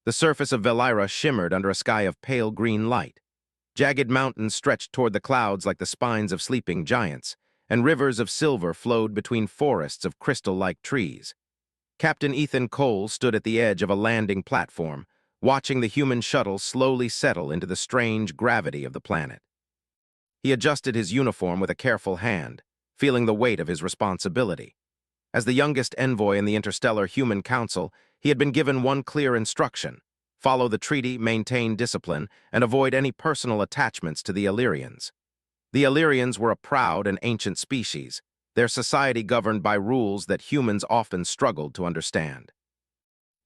The surface of Velira shimmered under a sky of pale green light. Jagged mountains stretched toward the clouds like the spines of sleeping giants, and rivers of silver flowed between forests of crystal-like trees. Captain Ethan Cole stood at the edge of a landing platform, watching the human shuttle slowly settle into the strange gravity of the planet. He adjusted his uniform with a careful hand, feeling the weight of his responsibility. As the youngest envoy in the Interstellar Human Council, he had been given one clear instruction: follow the treaty, maintain discipline, and avoid any personal attachments to the Illyrians. The Illyrians were a proud and ancient species, their society governed by rules that humans often struggled to understand.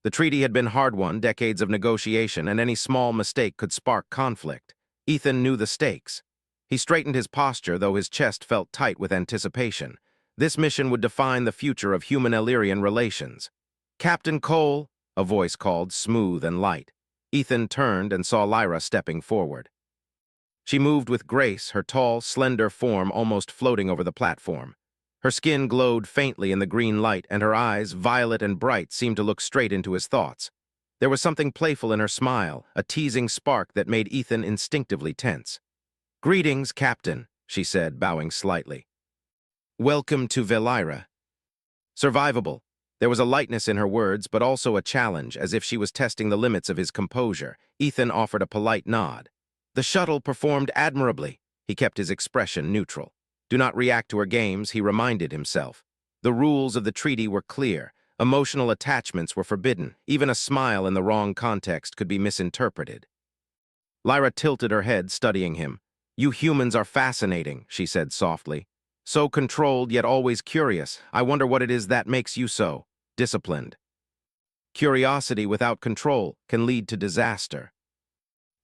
The treaty had been hard-won, decades of negotiation, and any small mistake could spark conflict. Ethan knew the stakes. He straightened his posture, though his chest felt tight with anticipation. This mission would define the future of human-Illyrian relations. "Captain Cole," a voice called, smooth and light. Ethan turned and saw Lyra stepping forward. She moved with grace, her tall, slender form almost floating over the platform. Her skin glowed faintly in the green light, and her eyes, violet and bright, seemed to look straight into his thoughts. There was something playful in her smile, a teasing spark that made Ethan instinctively tense. "Greetings, Captain," she said, bowing slightly. "Welcome to Velira." Survivable. There was a lightness in her words, but also a challenge, as if she was testing the limits of his composure. Ethan offered a polite nod. "The shuttle performed admirably." He kept his expression neutral. Do not react to her games, he reminded himself. The rules of the treaty were clear. Emotional attachments were forbidden. Even a smile in the wrong context could be misinterpreted. Lyra tilted her head, studying him. "You humans are fascinating," she said softly. "So controlled, yet always curious. I wonder what it is that makes you so disciplined." Curiosity without control can lead to disaster.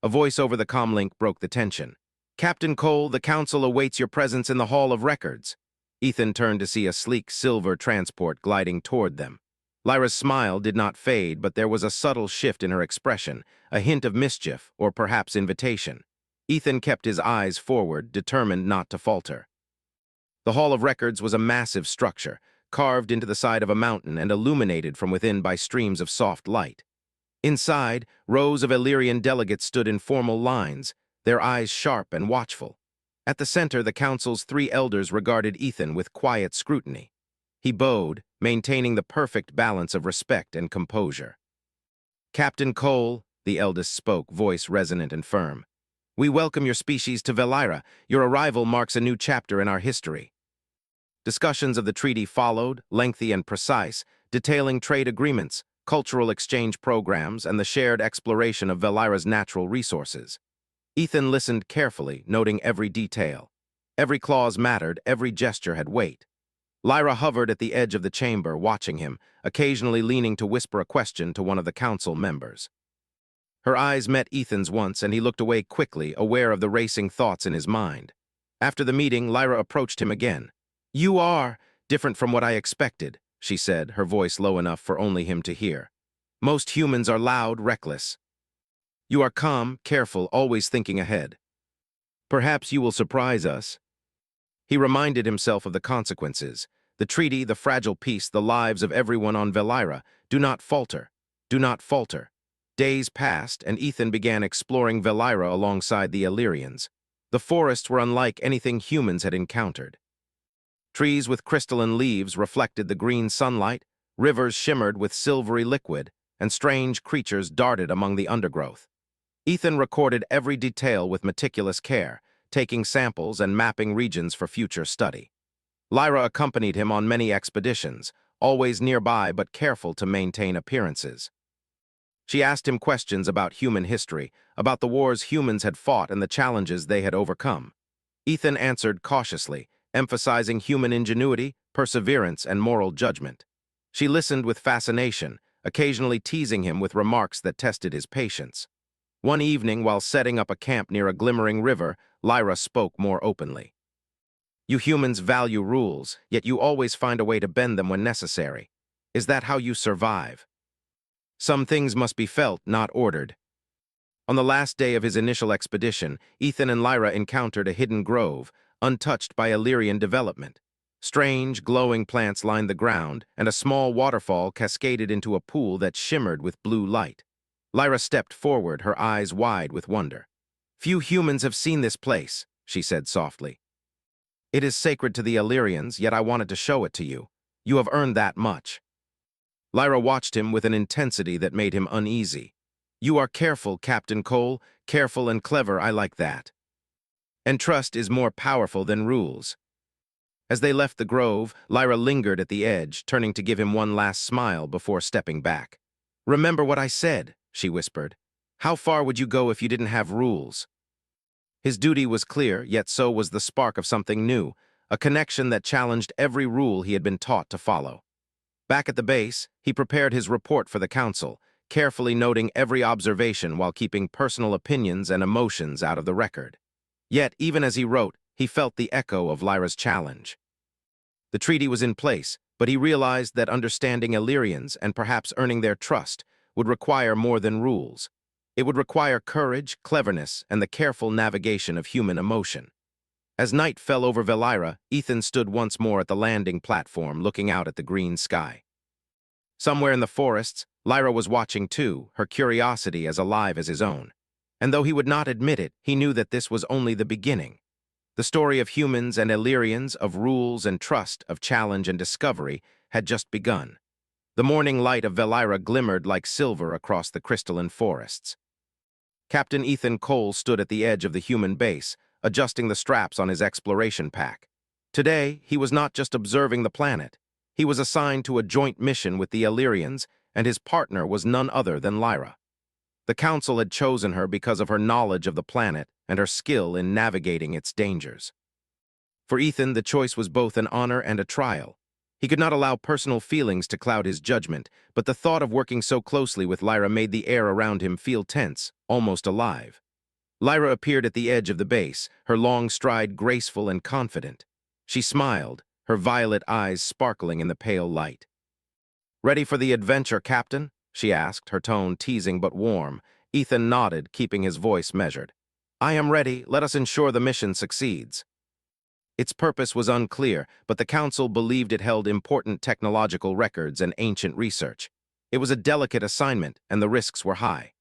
A voice over the comlink broke the tension. "Captain Cole, the Council awaits your presence in the Hall of Records." Ethan turned to see a sleek silver transport gliding toward them. Lyra's smile did not fade, but there was a subtle shift in her expression, a hint of mischief, or perhaps invitation. Ethan kept his eyes forward, determined not to falter. The Hall of Records was a massive structure, carved into the side of a mountain and illuminated from within by streams of soft light. Inside, rows of Illyrian delegates stood in formal lines, their eyes sharp and watchful. At the center, the council's three elders regarded Ethan with quiet scrutiny. He bowed, maintaining the perfect balance of respect and composure. "Captain Cole," the eldest spoke, voice resonant and firm. "We welcome your species to Velira. Your arrival marks a new chapter in our history." Discussions of the treaty followed, lengthy and precise, detailing trade agreements, cultural exchange programs, and the shared exploration of Velira's natural resources. Ethan listened carefully, noting every detail. Every clause mattered, every gesture had weight. Lyra hovered at the edge of the chamber, watching him, occasionally leaning to whisper a question to one of the council members. Her eyes met Ethan's once, and he looked away quickly, aware of the racing thoughts in his mind. After the meeting, Lyra approached him again. "You are different from what I expected," she said, her voice low enough for only him to hear. "Most humans are loud, reckless. You are calm, careful, always thinking ahead. Perhaps you will surprise us." He reminded himself of the consequences. The treaty, the fragile peace, the lives of everyone on Velira. Do not falter. Do not falter. Days passed, and Ethan began exploring Velira alongside the Illyrians. The forests were unlike anything humans had encountered. Trees with crystalline leaves reflected the green sunlight, rivers shimmered with silvery liquid, and strange creatures darted among the undergrowth. Ethan recorded every detail with meticulous care, taking samples and mapping regions for future study. Lyra accompanied him on many expeditions, always nearby but careful to maintain appearances. She asked him questions about human history, about the wars humans had fought and the challenges they had overcome. Ethan answered cautiously, emphasizing human ingenuity, perseverance, and moral judgment. She listened with fascination, occasionally teasing him with remarks that tested his patience. One evening, while setting up a camp near a glimmering river, Lyra spoke more openly. "You humans value rules, yet you always find a way to bend them when necessary. Is that how you survive? Some things must be felt, not ordered." On the last day of his initial expedition, Ethan and Lyra encountered a hidden grove, untouched by Illyrian development. Strange, glowing plants lined the ground, and a small waterfall cascaded into a pool that shimmered with blue light. Lyra stepped forward, her eyes wide with wonder. "Few humans have seen this place," she said softly. "It is sacred to the Illyrians, yet I wanted to show it to you. You have earned that much." Lyra watched him with an intensity that made him uneasy. "You are careful, Captain Cole. Careful and clever, I like that. And trust is more powerful than rules." As they left the grove, Lyra lingered at the edge, turning to give him one last smile before stepping back. "Remember what I said," she whispered. "How far would you go if you didn't have rules?" His duty was clear, yet so was the spark of something new, a connection that challenged every rule he had been taught to follow. Back at the base, he prepared his report for the council, carefully noting every observation while keeping personal opinions and emotions out of the record. Yet, even as he wrote, he felt the echo of Lyra's challenge. The treaty was in place, but he realized that understanding Illyrians and perhaps earning their trust would require more than rules. It would require courage, cleverness, and the careful navigation of human emotion. As night fell over Valira, Ethan stood once more at the landing platform, looking out at the green sky. Somewhere in the forests, Lyra was watching too, her curiosity as alive as his own. And though he would not admit it, he knew that this was only the beginning. The story of humans and Illyrians, of rules and trust, of challenge and discovery, had just begun. The morning light of Valira glimmered like silver across the crystalline forests. Captain Ethan Cole stood at the edge of the human base, adjusting the straps on his exploration pack. Today, he was not just observing the planet. He was assigned to a joint mission with the Illyrians, and his partner was none other than Lyra. The Council had chosen her because of her knowledge of the planet and her skill in navigating its dangers. For Ethan, the choice was both an honor and a trial. He could not allow personal feelings to cloud his judgment, but the thought of working so closely with Lyra made the air around him feel tense, almost alive. Lyra appeared at the edge of the base, her long stride graceful and confident. She smiled, her violet eyes sparkling in the pale light. "Ready for the adventure, Captain?" she asked, her tone teasing but warm. Ethan nodded, keeping his voice measured. "I am ready. Let us ensure the mission succeeds." Its purpose was unclear, but the Council believed it held important technological records and ancient research. It was a delicate assignment, and the risks were high.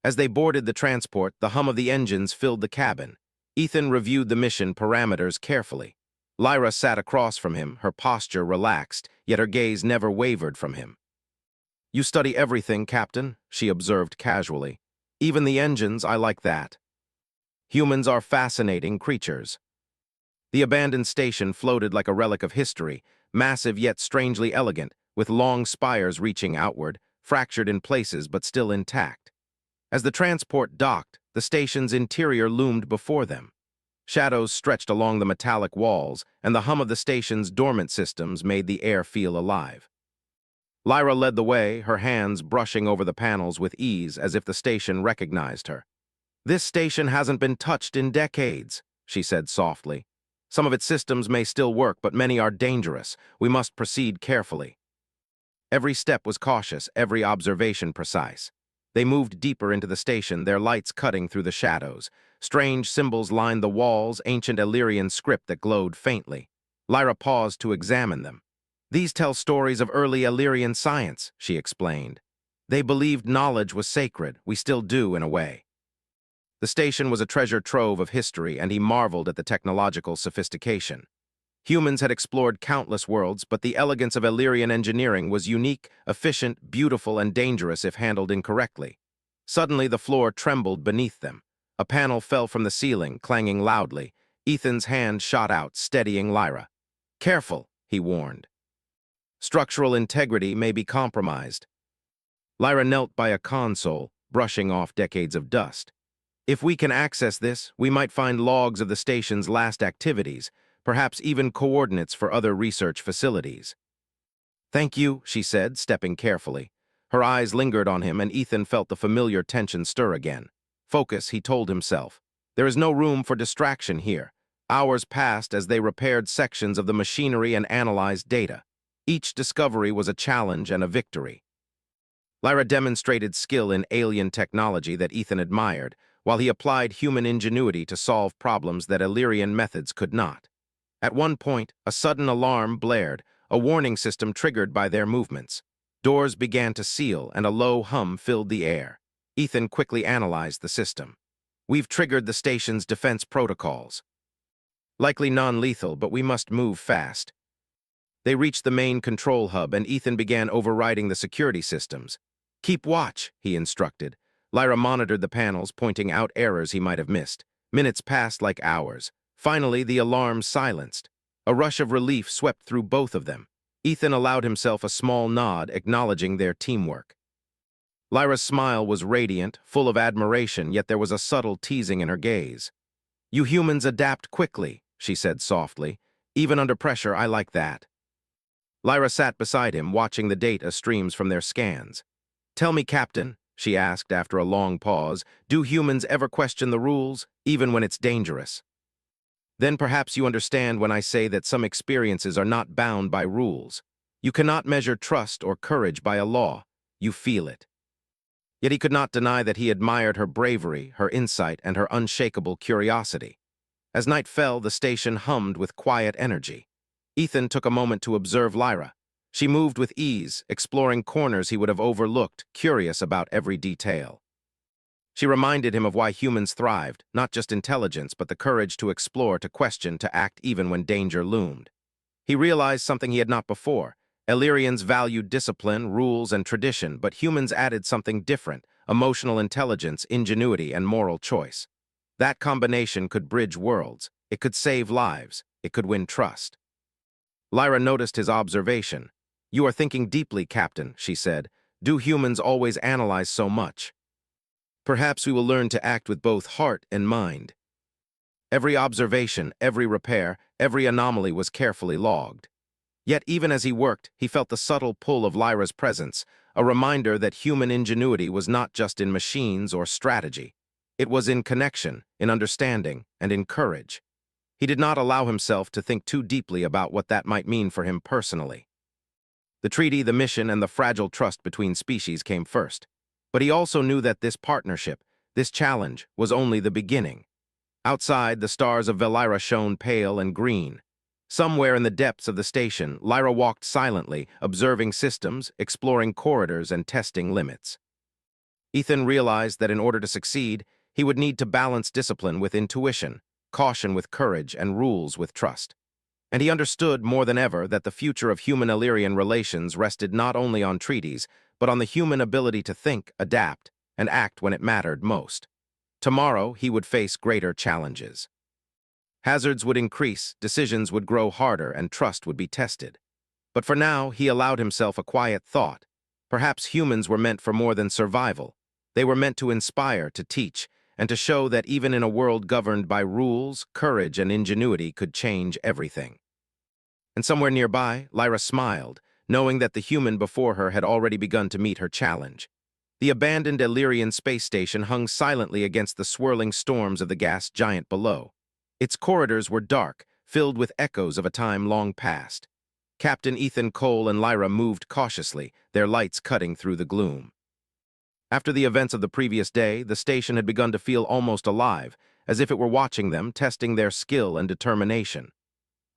As they boarded the transport, the hum of the engines filled the cabin. Ethan reviewed the mission parameters carefully. Lyra sat across from him, her posture relaxed, yet her gaze never wavered from him. "You study everything, Captain," she observed casually. "Even the engines, I like that. Humans are fascinating creatures." The abandoned station floated like a relic of history, massive yet strangely elegant, with long spires reaching outward, fractured in places but still intact. As the transport docked, the station's interior loomed before them. Shadows stretched along the metallic walls, and the hum of the station's dormant systems made the air feel alive. Lyra led the way, her hands brushing over the panels with ease as if the station recognized her. "This station hasn't been touched in decades," she said softly. "Some of its systems may still work, but many are dangerous. We must proceed carefully." Every step was cautious, every observation precise. They moved deeper into the station, their lights cutting through the shadows. Strange symbols lined the walls, ancient Illyrian script that glowed faintly. Lyra paused to examine them. "These tell stories of early Illyrian science," she explained. "They believed knowledge was sacred. We still do, in a way." The station was a treasure trove of history, and he marveled at the technological sophistication. Humans had explored countless worlds, but the elegance of Illyrian engineering was unique, efficient, beautiful, and dangerous if handled incorrectly. Suddenly, the floor trembled beneath them. A panel fell from the ceiling, clanging loudly. Ethan's hand shot out, steadying Lyra. "Careful," he warned. "Structural integrity may be compromised." Lyra knelt by a console, brushing off decades of dust. "If we can access this, we might find logs of the station's last activities, perhaps even coordinates for other research facilities." "Thank you," she said, stepping carefully. Her eyes lingered on him, and Ethan felt the familiar tension stir again. Focus, he told himself. There is no room for distraction here. Hours passed as they repaired sections of the machinery and analyzed data. Each discovery was a challenge and a victory. Lyra demonstrated skill in alien technology that Ethan admired, while he applied human ingenuity to solve problems that Illyrian methods could not. At one point, a sudden alarm blared, a warning system triggered by their movements. Doors began to seal, and a low hum filled the air. Ethan quickly analyzed the system. We've triggered the station's defense protocols. Likely non-lethal, but we must move fast. They reached the main control hub, and Ethan began overriding the security systems. Keep watch, he instructed. Lyra monitored the panels, pointing out errors he might have missed. Minutes passed like hours. Finally, the alarm silenced. A rush of relief swept through both of them. Ethan allowed himself a small nod, acknowledging their teamwork. Lyra's smile was radiant, full of admiration, yet there was a subtle teasing in her gaze. You humans adapt quickly, she said softly. Even under pressure, I like that. Lyra sat beside him, watching the data streams from their scans. Tell me, Captain, she asked after a long pause, do humans ever question the rules, even when it's dangerous? Then perhaps you understand when I say that some experiences are not bound by rules. You cannot measure trust or courage by a law. You feel it. Yet he could not deny that he admired her bravery, her insight, and her unshakable curiosity. As night fell, the station hummed with quiet energy. Ethan took a moment to observe Lyra. She moved with ease, exploring corners he would have overlooked, curious about every detail. She reminded him of why humans thrived, not just intelligence, but the courage to explore, to question, to act even when danger loomed. He realized something he had not before. Illyrians valued discipline, rules, and tradition, but humans added something different: emotional intelligence, ingenuity, and moral choice. That combination could bridge worlds. It could save lives. It could win trust. Lyra noticed his observation. You are thinking deeply, Captain, she said. Do humans always analyze so much? Perhaps we will learn to act with both heart and mind. Every observation, every repair, every anomaly was carefully logged. Yet even as he worked, he felt the subtle pull of Lyra's presence, a reminder that human ingenuity was not just in machines or strategy. It was in connection, in understanding, and in courage. He did not allow himself to think too deeply about what that might mean for him personally. The treaty, the mission, and the fragile trust between species came first. But he also knew that this partnership, this challenge, was only the beginning. Outside, the stars of Valira shone pale and green. Somewhere in the depths of the station, Lyra walked silently, observing systems, exploring corridors, and testing limits. Ethan realized that in order to succeed, he would need to balance discipline with intuition, caution with courage, and rules with trust. And he understood more than ever that the future of human-Illyrian relations rested not only on treaties, but on the human ability to think, adapt, and act when it mattered most. Tomorrow, he would face greater challenges. Hazards would increase, decisions would grow harder, and trust would be tested. But for now, he allowed himself a quiet thought. Perhaps humans were meant for more than survival. They were meant to inspire, to teach, and to show that even in a world governed by rules, courage and ingenuity could change everything. And somewhere nearby, Lyra smiled, knowing that the human before her had already begun to meet her challenge. The abandoned Illyrian space station hung silently against the swirling storms of the gas giant below. Its corridors were dark, filled with echoes of a time long past. Captain Ethan Cole and Lyra moved cautiously, their lights cutting through the gloom. After the events of the previous day, the station had begun to feel almost alive, as if it were watching them, testing their skill and determination.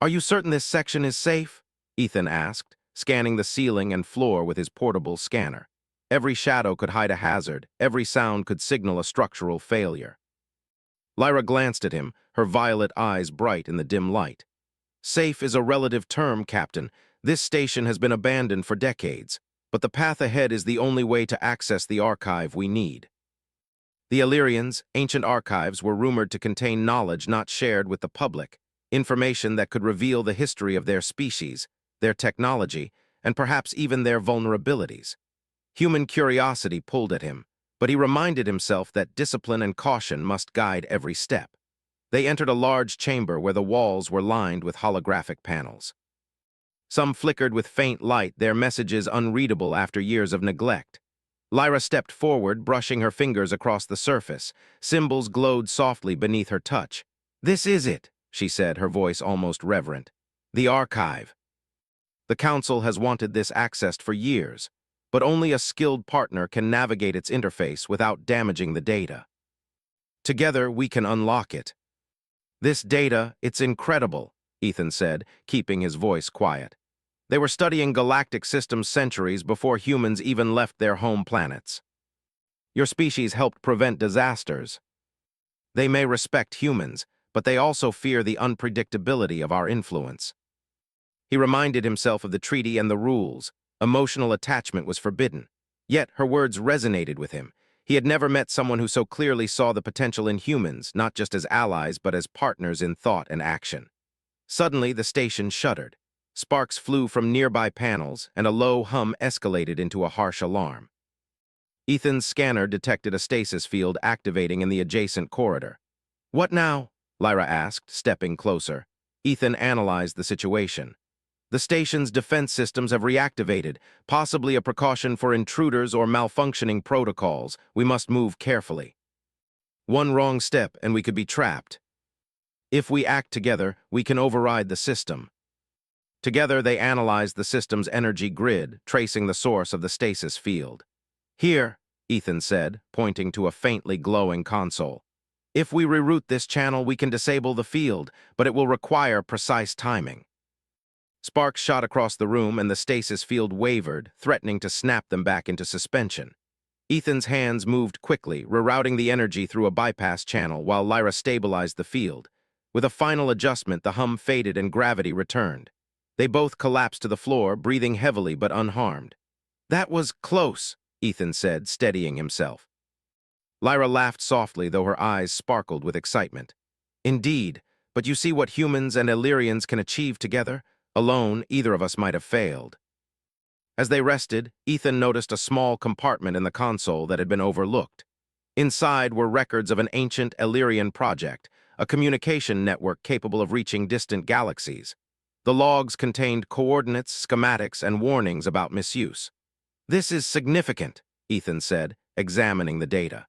Are you certain this section is safe? Ethan asked, scanning the ceiling and floor with his portable scanner. Every shadow could hide a hazard, every sound could signal a structural failure. Lyra glanced at him, her violet eyes bright in the dim light. Safe is a relative term, Captain. This station has been abandoned for decades, but the path ahead is the only way to access the archive we need. The Illyrians' ancient archives were rumored to contain knowledge not shared with the public, information that could reveal the history of their species, their technology, and perhaps even their vulnerabilities. Human curiosity pulled at him, but he reminded himself that discipline and caution must guide every step. They entered a large chamber where the walls were lined with holographic panels. Some flickered with faint light, their messages unreadable after years of neglect. Lyra stepped forward, brushing her fingers across the surface. Symbols glowed softly beneath her touch. "This is it," she said, her voice almost reverent. "The archive. The Council has wanted this accessed for years, but only a skilled partner can navigate its interface without damaging the data. Together, we can unlock it." "This data, it's incredible," Ethan said, keeping his voice quiet. "They were studying galactic systems centuries before humans even left their home planets." Your species helped prevent disasters. They may respect humans, but they also fear the unpredictability of our influence. He reminded himself of the treaty and the rules. Emotional attachment was forbidden. Yet her words resonated with him. He had never met someone who so clearly saw the potential in humans, not just as allies, but as partners in thought and action. Suddenly, the station shuddered. Sparks flew from nearby panels, and a low hum escalated into a harsh alarm. Ethan's scanner detected a stasis field activating in the adjacent corridor. "What now?" Lyra asked, stepping closer. Ethan analyzed the situation. "The station's defense systems have reactivated, possibly a precaution for intruders or malfunctioning protocols. We must move carefully. One wrong step and we could be trapped. If we act together, we can override the system." Together, they analyzed the system's energy grid, tracing the source of the stasis field. "Here," Ethan said, pointing to a faintly glowing console. "If we reroute this channel, we can disable the field, but it will require precise timing." Sparks shot across the room and the stasis field wavered, threatening to snap them back into suspension. Ethan's hands moved quickly, rerouting the energy through a bypass channel while Lyra stabilized the field. With a final adjustment, the hum faded and gravity returned. They both collapsed to the floor, breathing heavily but unharmed. "That was close," Ethan said, steadying himself. Lyra laughed softly, though her eyes sparkled with excitement. "Indeed, but you see what humans and Illyrians can achieve together? Alone, either of us might have failed." As they rested, Ethan noticed a small compartment in the console that had been overlooked. Inside were records of an ancient Illyrian project, a communication network capable of reaching distant galaxies. The logs contained coordinates, schematics, and warnings about misuse. "This is significant," Ethan said, examining the data.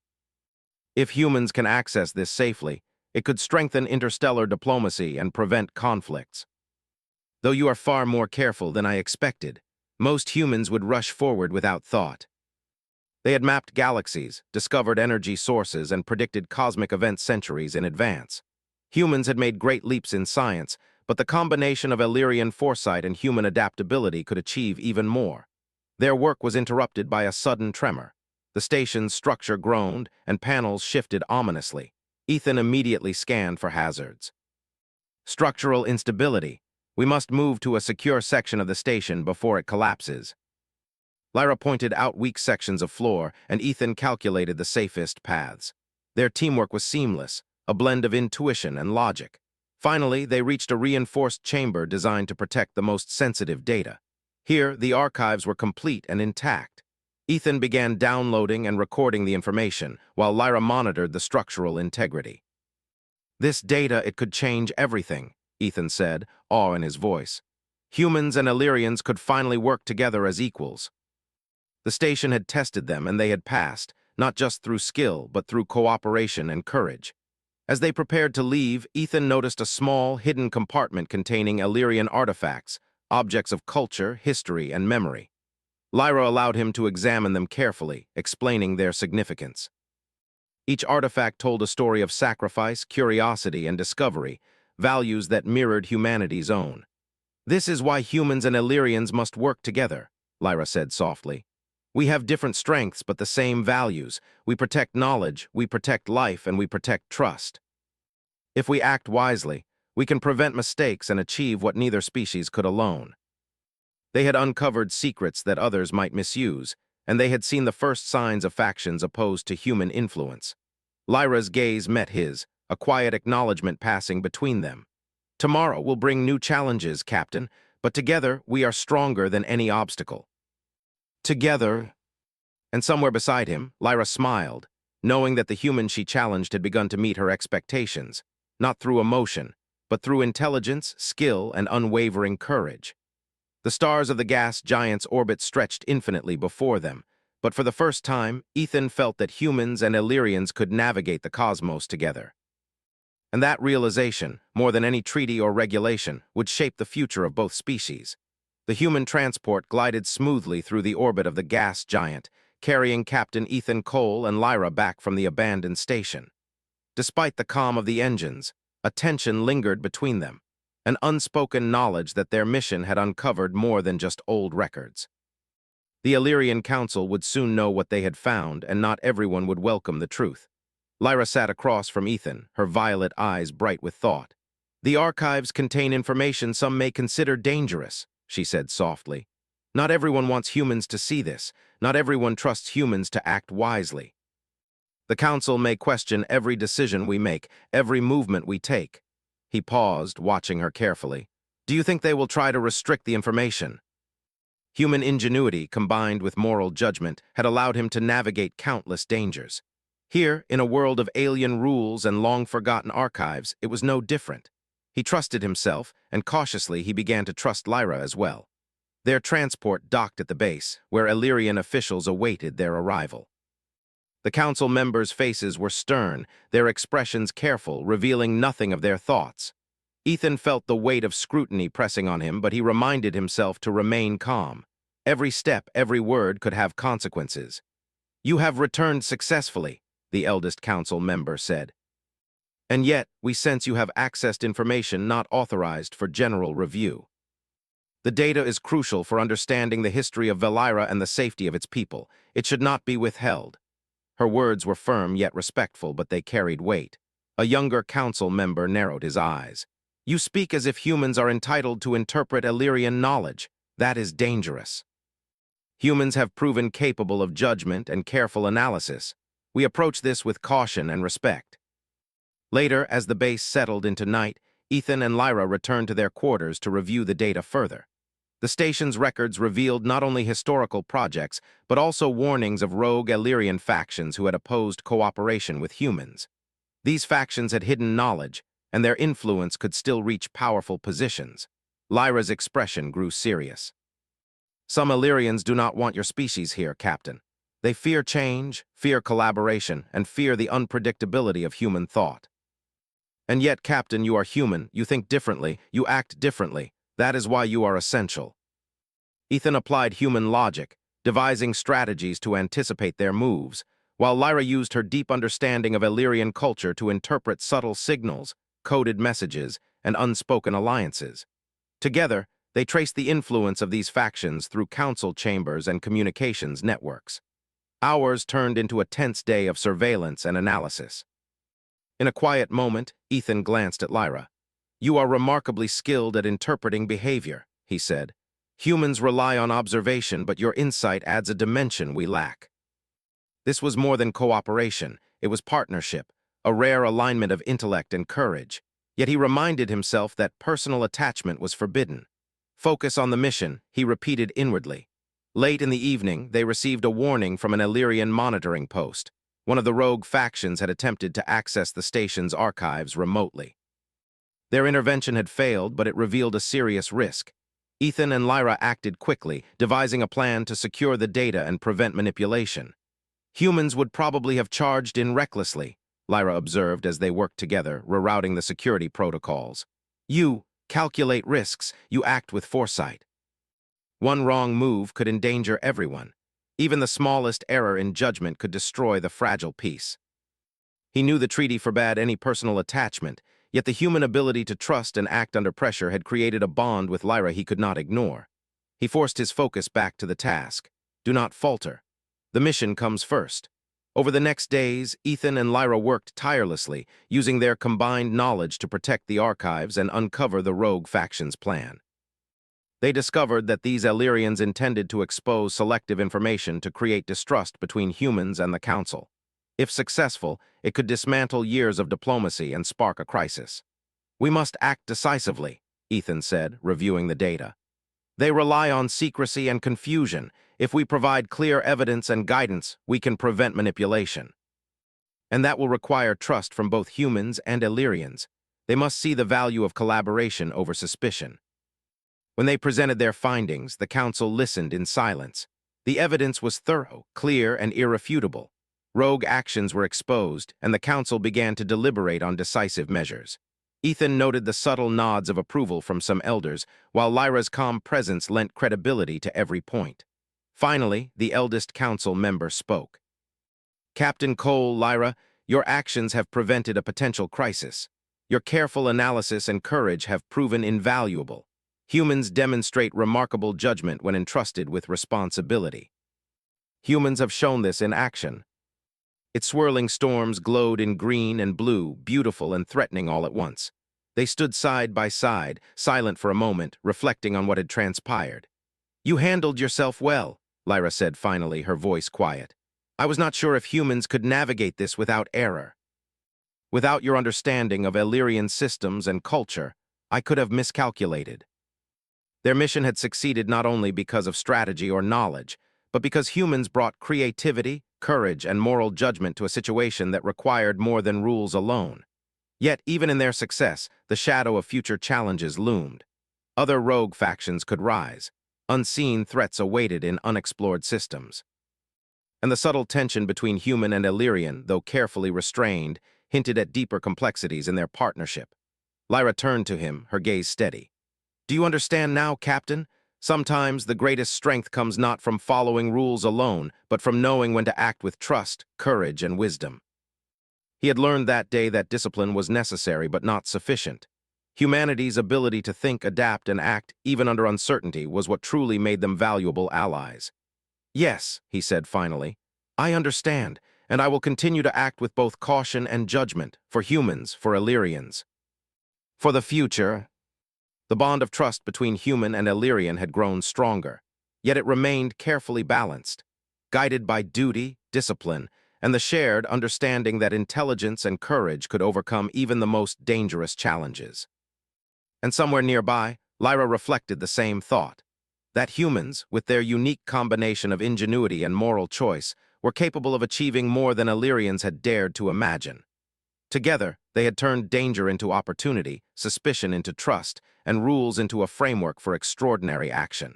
"If humans can access this safely, it could strengthen interstellar diplomacy and prevent conflicts. Though you are far more careful than I expected, most humans would rush forward without thought." They had mapped galaxies, discovered energy sources, and predicted cosmic events centuries in advance. Humans had made great leaps in science, but the combination of Illyrian foresight and human adaptability could achieve even more. Their work was interrupted by a sudden tremor. The station's structure groaned, and panels shifted ominously. Ethan immediately scanned for hazards. "Structural instability. We must move to a secure section of the station before it collapses." Lyra pointed out weak sections of floor, and Ethan calculated the safest paths. Their teamwork was seamless, a blend of intuition and logic. Finally, they reached a reinforced chamber designed to protect the most sensitive data. Here, the archives were complete and intact. Ethan began downloading and recording the information, while Lyra monitored the structural integrity. "This data, it could change everything," Ethan said, awe in his voice. Humans and Illyrians could finally work together as equals. The station had tested them, and they had passed, not just through skill, but through cooperation and courage. As they prepared to leave, Ethan noticed a small, hidden compartment containing Illyrian artifacts, objects of culture, history, and memory. Lyra allowed him to examine them carefully, explaining their significance. Each artifact told a story of sacrifice, curiosity, and discovery, values that mirrored humanity's own. "This is why humans and Illyrians must work together," Lyra said softly. "We have different strengths, but the same values. We protect knowledge, we protect life, and we protect trust. If we act wisely, we can prevent mistakes and achieve what neither species could alone." They had uncovered secrets that others might misuse, and they had seen the first signs of factions opposed to human influence. Lyra's gaze met his, a quiet acknowledgement passing between them. "Tomorrow will bring new challenges, Captain, but together we are stronger than any obstacle." "Together." And somewhere beside him, Lyra smiled, knowing that the human she challenged had begun to meet her expectations, not through emotion, but through intelligence, skill, and unwavering courage. The stars of the gas giant's orbit stretched infinitely before them, but for the first time, Ethan felt that humans and Illyrians could navigate the cosmos together. And that realization, more than any treaty or regulation, would shape the future of both species. The human transport glided smoothly through the orbit of the gas giant, carrying Captain Ethan Cole and Lyra back from the abandoned station. Despite the calm of the engines, a tension lingered between them, an unspoken knowledge that their mission had uncovered more than just old records. The Illyrian Council would soon know what they had found, and not everyone would welcome the truth. Lyra sat across from Ethan, her violet eyes bright with thought. "The archives contain information some may consider dangerous," she said softly. "Not everyone wants humans to see this. Not everyone trusts humans to act wisely. The Council may question every decision we make, every movement we take." He paused, watching her carefully. "Do you think they will try to restrict the information?" Human ingenuity, combined with moral judgment, had allowed him to navigate countless dangers. Here, in a world of alien rules and long-forgotten archives, it was no different. He trusted himself, and cautiously he began to trust Lyra as well. Their transport docked at the base, where Illyrian officials awaited their arrival. The council members' faces were stern, their expressions careful, revealing nothing of their thoughts. Ethan felt the weight of scrutiny pressing on him, but he reminded himself to remain calm. Every step, every word could have consequences. "You have returned successfully," the eldest council member said. "And yet, we sense you have accessed information not authorized for general review. The data is crucial for understanding the history of Valira and the safety of its people. It should not be withheld." Her words were firm yet respectful, but they carried weight. A younger council member narrowed his eyes. "You speak as if humans are entitled to interpret Illyrian knowledge. That is dangerous. Humans have proven capable of judgment and careful analysis. We approach this with caution and respect." Later, as the base settled into night, Ethan and Lyra returned to their quarters to review the data further. The station's records revealed not only historical projects, but also warnings of rogue Illyrian factions who had opposed cooperation with humans. These factions had hidden knowledge, and their influence could still reach powerful positions. Lyra's expression grew serious. "Some Illyrians do not want your species here, Captain. They fear change, fear collaboration, and fear the unpredictability of human thought. And yet, Captain, you are human, you think differently, you act differently. That is why you are essential." Ethan applied human logic, devising strategies to anticipate their moves, while Lyra used her deep understanding of Illyrian culture to interpret subtle signals, coded messages, and unspoken alliances. Together, they traced the influence of these factions through council chambers and communications networks. Hours turned into a tense day of surveillance and analysis. In a quiet moment, Ethan glanced at Lyra. "You are remarkably skilled at interpreting behavior," he said. "Humans rely on observation, but your insight adds a dimension we lack." This was more than cooperation, it was partnership, a rare alignment of intellect and courage. Yet he reminded himself that personal attachment was forbidden. "Focus on the mission," he repeated inwardly. Late in the evening, they received a warning from an Illyrian monitoring post. One of the rogue factions had attempted to access the station's archives remotely. Their intervention had failed, but it revealed a serious risk. Ethan and Lyra acted quickly, devising a plan to secure the data and prevent manipulation. "Humans would probably have charged in recklessly," Lyra observed as they worked together, rerouting the security protocols. "You calculate risks, you act with foresight. One wrong move could endanger everyone. Even the smallest error in judgment could destroy the fragile peace." He knew the treaty forbade any personal attachment, yet the human ability to trust and act under pressure had created a bond with Lyra he could not ignore. He forced his focus back to the task. Do not falter. The mission comes first. Over the next days, Ethan and Lyra worked tirelessly, using their combined knowledge to protect the archives and uncover the rogue faction's plan. They discovered that these Illyrians intended to expose selective information to create distrust between humans and the Council. If successful, it could dismantle years of diplomacy and spark a crisis. "We must act decisively," Ethan said, reviewing the data. "They rely on secrecy and confusion. If we provide clear evidence and guidance, we can prevent manipulation. And that will require trust from both humans and Illyrians. They must see the value of collaboration over suspicion." When they presented their findings, the Council listened in silence. The evidence was thorough, clear, and irrefutable. Rogue actions were exposed, and the Council began to deliberate on decisive measures. Ethan noted the subtle nods of approval from some elders, while Lyra's calm presence lent credibility to every point. Finally, the eldest council member spoke. "Captain Cole, Lyra, your actions have prevented a potential crisis. Your careful analysis and courage have proven invaluable. Humans demonstrate remarkable judgment when entrusted with responsibility. Humans have shown this in action. Its swirling storms glowed in green and blue, beautiful and threatening all at once. They stood side by side, silent for a moment, reflecting on what had transpired. "You handled yourself well," Lyra said finally, her voice quiet. "I was not sure if humans could navigate this without error. Without your understanding of Illyrian systems and culture, I could have miscalculated." Their mission had succeeded not only because of strategy or knowledge, but because humans brought creativity, courage, and moral judgment to a situation that required more than rules alone. Yet, even in their success, the shadow of future challenges loomed. Other rogue factions could rise. Unseen threats awaited in unexplored systems. And the subtle tension between human and Illyrian, though carefully restrained, hinted at deeper complexities in their partnership. Lyra turned to him, her gaze steady. "Do you understand now, Captain? Sometimes the greatest strength comes not from following rules alone, but from knowing when to act with trust, courage, and wisdom." He had learned that day that discipline was necessary but not sufficient. Humanity's ability to think, adapt, and act, even under uncertainty, was what truly made them valuable allies. "Yes," he said finally, "I understand, and I will continue to act with both caution and judgment, for humans, for Illyrians. For the future." The bond of trust between human and Illyrian had grown stronger, yet it remained carefully balanced, guided by duty, discipline, and the shared understanding that intelligence and courage could overcome even the most dangerous challenges. And somewhere nearby, Lyra reflected the same thought, that humans, with their unique combination of ingenuity and moral choice, were capable of achieving more than Illyrians had dared to imagine. Together, they had turned danger into opportunity, suspicion into trust, and rules into a framework for extraordinary action.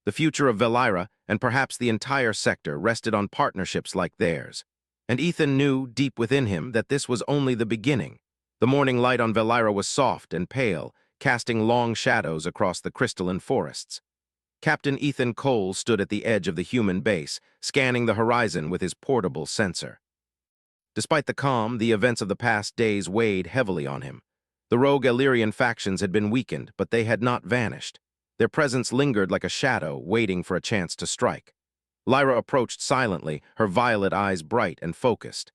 The future of Velira, and perhaps the entire sector, rested on partnerships like theirs. And Ethan knew, deep within him, that this was only the beginning. The morning light on Velira was soft and pale, casting long shadows across the crystalline forests. Captain Ethan Cole stood at the edge of the human base, scanning the horizon with his portable sensor. Despite the calm, the events of the past days weighed heavily on him. The rogue Illyrian factions had been weakened, but they had not vanished. Their presence lingered like a shadow, waiting for a chance to strike. Lyra approached silently, her violet eyes bright and focused.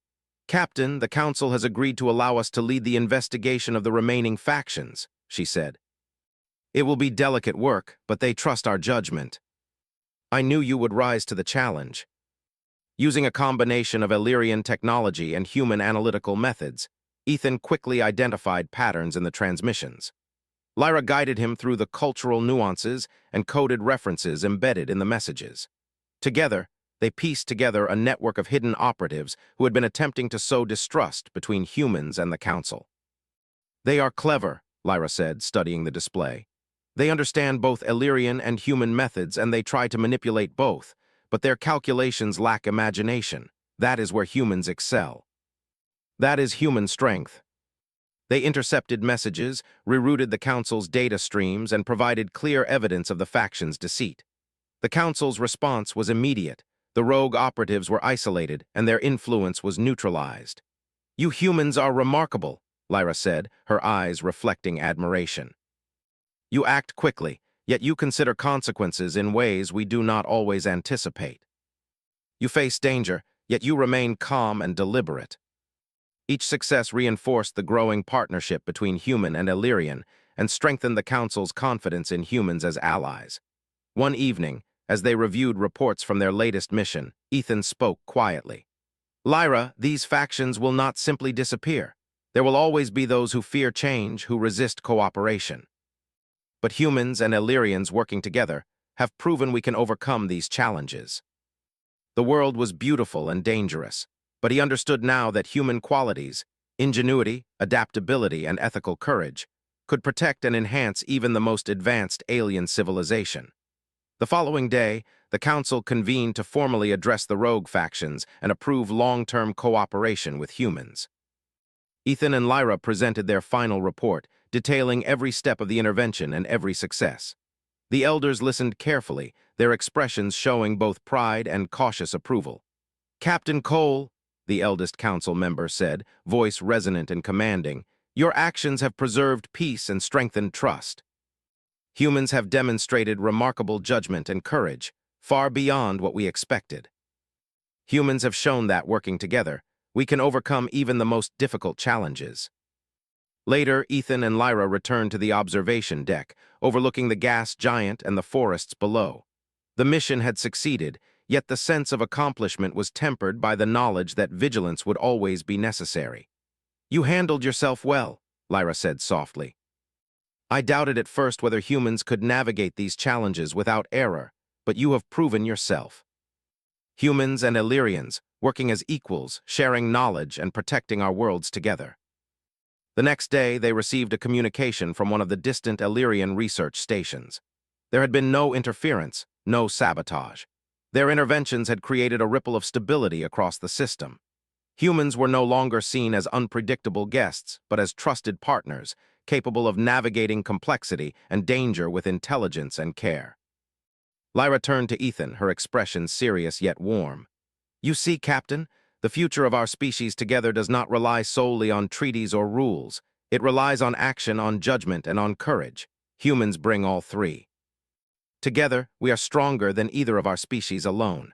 "Captain, the Council has agreed to allow us to lead the investigation of the remaining factions," she said. "It will be delicate work, but they trust our judgment. I knew you would rise to the challenge." Using a combination of Illyrian technology and human analytical methods, Ethan quickly identified patterns in the transmissions. Lyra guided him through the cultural nuances and coded references embedded in the messages. Together, they pieced together a network of hidden operatives who had been attempting to sow distrust between humans and the Council. "They are clever," Lyra said, studying the display. "They understand both Illyrian and human methods, and they try to manipulate both, but their calculations lack imagination. That is where humans excel. That is human strength." They intercepted messages, rerouted the Council's data streams, and provided clear evidence of the faction's deceit. The Council's response was immediate. The rogue operatives were isolated, and their influence was neutralized. "You humans are remarkable," Lyra said, her eyes reflecting admiration. "You act quickly, yet you consider consequences in ways we do not always anticipate. You face danger, yet you remain calm and deliberate." Each success reinforced the growing partnership between human and Illyrian and strengthened the Council's confidence in humans as allies. One evening, as they reviewed reports from their latest mission, Ethan spoke quietly. "Lyra, these factions will not simply disappear. There will always be those who fear change, who resist cooperation. But humans and Illyrians working together have proven we can overcome these challenges." The world was beautiful and dangerous, but he understood now that human qualities, ingenuity, adaptability, and ethical courage, could protect and enhance even the most advanced alien civilization. The following day, the Council convened to formally address the rogue factions and approve long-term cooperation with humans. Ethan and Lyra presented their final report, detailing every step of the intervention and every success. The elders listened carefully, their expressions showing both pride and cautious approval. "Captain Cole," the eldest council member said, voice resonant and commanding, "your actions have preserved peace and strengthened trust." Humans have demonstrated remarkable judgment and courage, far beyond what we expected. Humans have shown that, working together, we can overcome even the most difficult challenges. Later, Ethan and Lyra returned to the observation deck, overlooking the gas giant and the forests below. The mission had succeeded, yet the sense of accomplishment was tempered by the knowledge that vigilance would always be necessary. "You handled yourself well," Lyra said softly. "I doubted at first whether humans could navigate these challenges without error, but you have proven yourself." Humans and Illyrians, working as equals, sharing knowledge and protecting our worlds together. The next day, they received a communication from one of the distant Illyrian research stations. There had been no interference, no sabotage. Their interventions had created a ripple of stability across the system. Humans were no longer seen as unpredictable guests, but as trusted partners, capable of navigating complexity and danger with intelligence and care. Lyra turned to Ethan, her expression serious yet warm. "You see, Captain, the future of our species together does not rely solely on treaties or rules. It relies on action, on judgment, and on courage. Humans bring all three. Together, we are stronger than either of our species alone."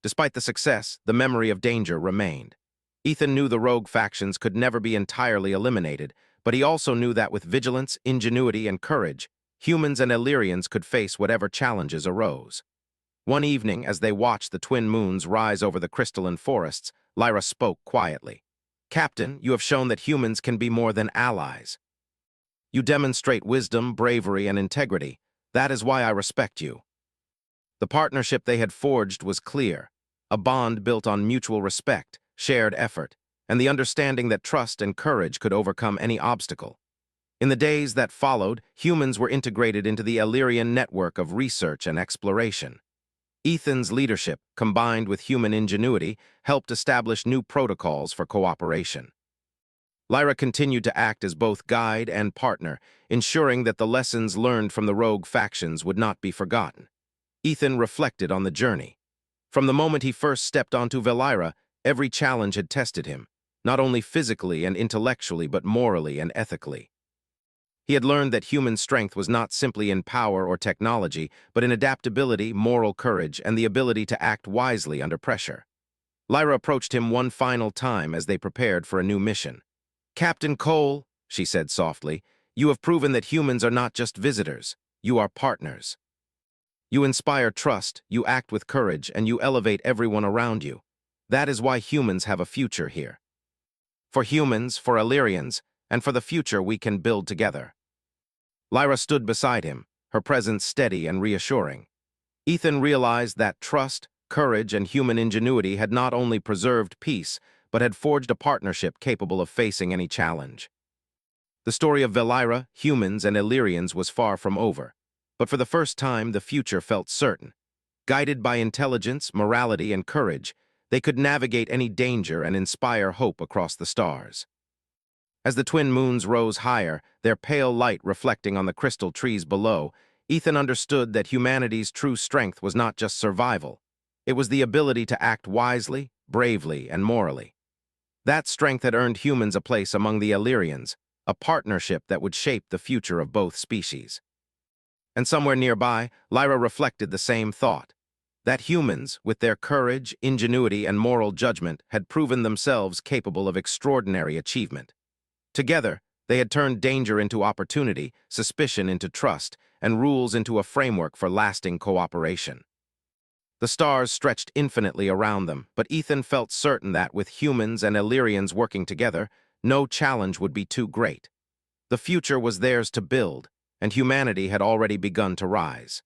Despite the success, the memory of danger remained. Ethan knew the rogue factions could never be entirely eliminated, but he also knew that with vigilance, ingenuity, and courage, humans and Illyrians could face whatever challenges arose. One evening, as they watched the twin moons rise over the crystalline forests, Lyra spoke quietly. "Captain, you have shown that humans can be more than allies. You demonstrate wisdom, bravery, and integrity. That is why I respect you." The partnership they had forged was clear, a bond built on mutual respect, shared effort, and the understanding that trust and courage could overcome any obstacle. In the days that followed, humans were integrated into the Illyrian network of research and exploration. Ethan's leadership, combined with human ingenuity, helped establish new protocols for cooperation. Lyra continued to act as both guide and partner, ensuring that the lessons learned from the rogue factions would not be forgotten. Ethan reflected on the journey. From the moment he first stepped onto Valira, every challenge had tested him, not only physically and intellectually, but morally and ethically. He had learned that human strength was not simply in power or technology, but in adaptability, moral courage, and the ability to act wisely under pressure. Lyra approached him one final time as they prepared for a new mission. "Captain Cole," she said softly, "you have proven that humans are not just visitors. You are partners. You inspire trust, you act with courage, and you elevate everyone around you. That is why humans have a future here. For humans, for Illyrians, and for the future we can build together." Lyra stood beside him, her presence steady and reassuring. Ethan realized that trust, courage, and human ingenuity had not only preserved peace, but had forged a partnership capable of facing any challenge. The story of Valira, humans, and Illyrians was far from over, but for the first time the future felt certain. Guided by intelligence, morality, and courage, they could navigate any danger and inspire hope across the stars. As the twin moons rose higher, their pale light reflecting on the crystal trees below, Ethan understood that humanity's true strength was not just survival. It was the ability to act wisely, bravely, and morally. That strength had earned humans a place among the Illyrians, a partnership that would shape the future of both species. And somewhere nearby, Lyra reflected the same thought, that humans, with their courage, ingenuity, and moral judgment, had proven themselves capable of extraordinary achievement. Together, they had turned danger into opportunity, suspicion into trust, and rules into a framework for lasting cooperation. The stars stretched infinitely around them, but Ethan felt certain that, with humans and Illyrians working together, no challenge would be too great. The future was theirs to build, and humanity had already begun to rise.